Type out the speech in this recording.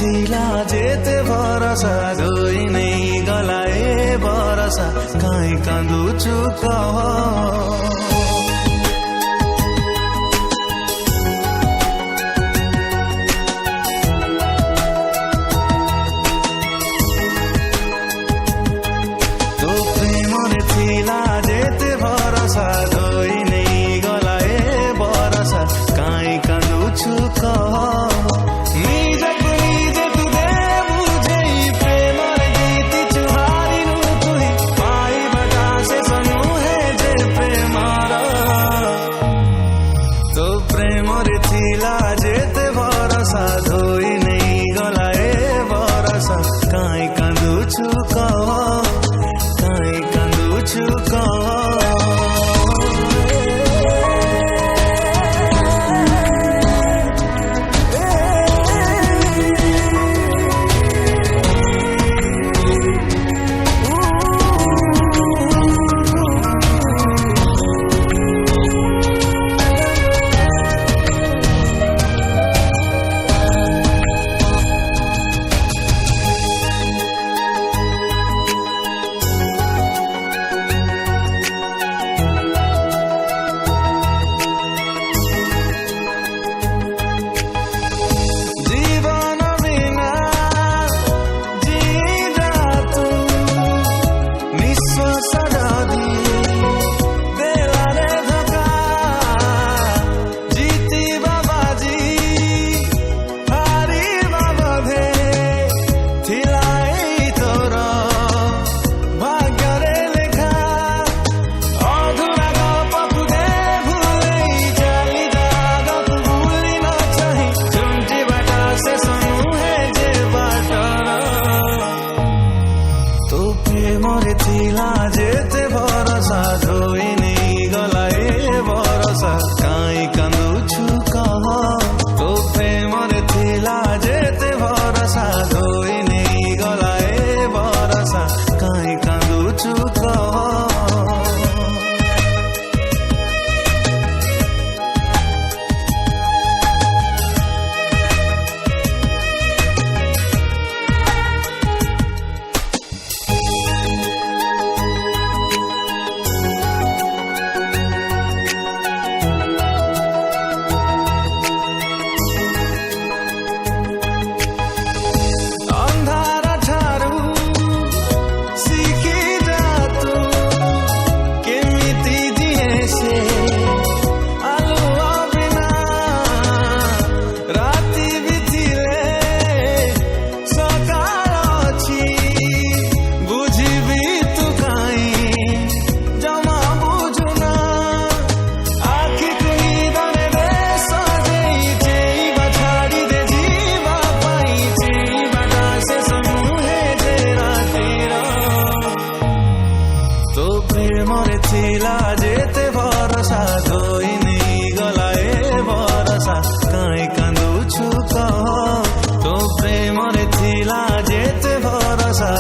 थिला जेते भरोसा धोई नहीं गलाए भरोसा काई कांदुछु कह जेते भरोसा धोई नहीं गलाए भरोसा काई कांदुछु कह तो प्रेमरे थिला जेते भरोसा धोई नहीं गलाए भरोसा काई कांदुछु कह प्रेमरे थिला जेते भरोसा धोई नहीं गलाए भरोसा काई कांदुछु कह तो प्रेमरे थिला जेते भरोसा